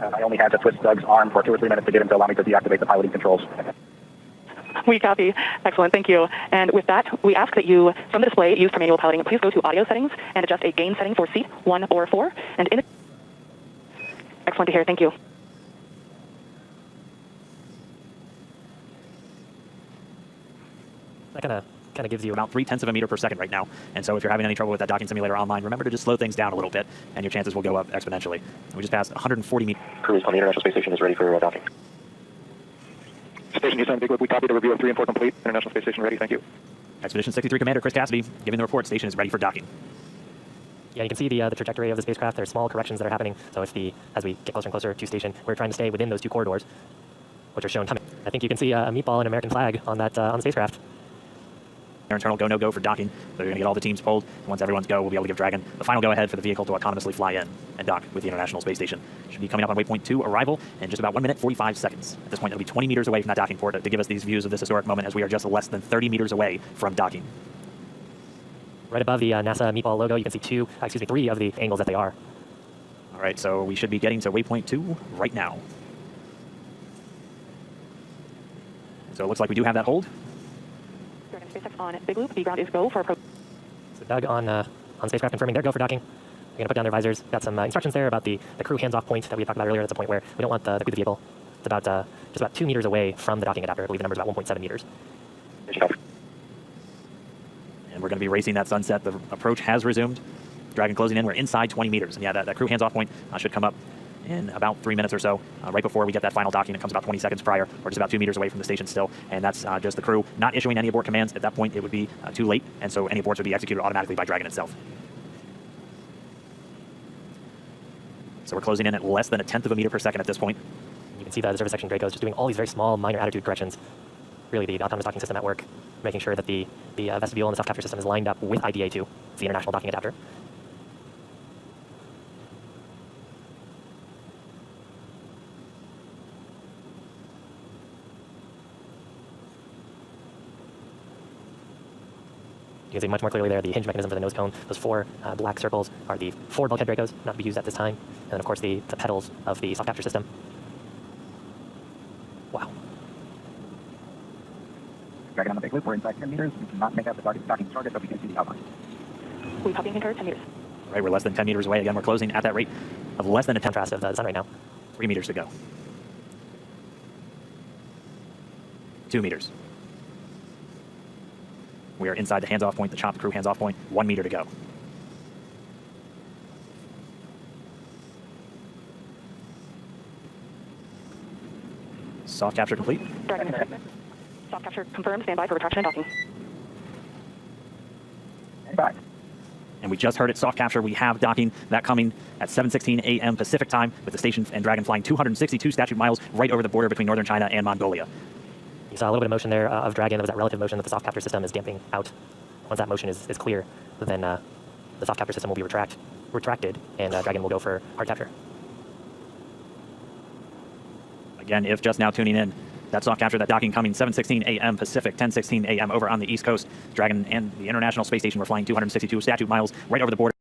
I only had to twist Doug's arm for 2 or 3 minutes to get him to allow me to deactivate the piloting controls. We copy. Excellent. Thank you. And with that, we ask that you, from the display used for manual piloting, please go to audio settings and adjust a gain setting for seat 1 or 4. And in excellent to hear. Thank you. That kind of gives you about 0.3 of a meter per second right now. And so if you're having any trouble with that docking simulator online, remember to just slow things down a little bit, and your chances will go up exponentially. We just passed 140 meters. Crew on the International Space Station is ready for docking. Station Houston, Big Whoop, we copy the review of 3 and 4 complete. International Space Station ready, thank you. Expedition 63 Commander Chris Cassidy giving the report. Station is ready for docking. Yeah, you can see the trajectory of the spacecraft. There's small corrections that are happening. So as we get closer and closer to station, we're trying to stay within those 2 corridors, which are shown coming. I think you can see a meatball and American flag on that on the spacecraft. Our internal go, no go for docking. So you're going to get all the teams pulled. Once everyone's go, we'll be able to give Dragon the final go ahead for the vehicle to autonomously fly in and dock with the International Space Station. Should be coming up on waypoint 2 arrival in just about 1 minute 45 seconds. At this point, it'll be 20 meters away from that docking port to give us these views of this historic moment, as we are just less than 30 meters away from docking. Right above the NASA meatball logo, you can see 3 of the angles that they are. All right, so we should be getting to waypoint 2 right now. So it looks like we do have that hold. SpaceX on Big Loop. The ground is go for approach. So Doug on spacecraft confirming their go for docking. They're going to put down their visors. Got some instructions there about the crew hands-off point that we talked about earlier. That's a point where we don't want the crew of the vehicle. It's about just about 2 meters away from the docking adapter. I believe the number is about 1.7 meters. And we're going to be racing that sunset. The approach has resumed. Dragon closing in. We're inside 20 meters. And yeah, that crew hands-off point should come up in about 3 minutes or so, right before we get that final docking. It comes about 20 seconds prior. We're just about 2 meters away from the station still, and that's just the crew not issuing any abort commands. At that point, it would be too late, and so any aborts would be executed automatically by Dragon itself. So we're closing in at less than 1/10 of a meter per second at this point. You can see the service section Draco is just doing all these very small, minor attitude corrections. Really, the autonomous docking system at work, making sure that the vestibule and the self-capture system is lined up with IDA2, the International Docking Adapter. You can see much more clearly there the hinge mechanism for the nose cone. Those 4 black circles are the 4 bulkhead Dracos, not to be used at this time. And then, of course, the pedals of the soft capture system. Wow. Dragon on the Big Loop, we're inside 10 meters. We cannot make out the docking target, but we can see the outline. We copy and concur 10 meters. All right, we're less than 10 meters away. Again, we're closing at that rate of less than a contrast of the sun right now. 3 meters to go. 2 meters. We are inside the hands-off point, the chop crew hands-off point. 1 meter to go. Soft capture complete. Dragon. Soft capture confirmed. Stand by for retraction and docking. Bye. And we just heard it, soft capture. We have docking, that coming at 7:16 a.m. Pacific time, with the station and Dragon flying 262 statute miles right over the border between northern China and Mongolia. You saw a little bit of motion there of Dragon. There was that relative motion that the soft capture system is damping out. Once that motion is clear, then the soft capture system will be retracted, and Dragon will go for hard capture. Again, if just now tuning in, that soft capture, that docking coming 7:16 a.m. Pacific, 10:16 a.m. over on the East Coast. Dragon and the International Space Station were flying 262 statute miles right over the border.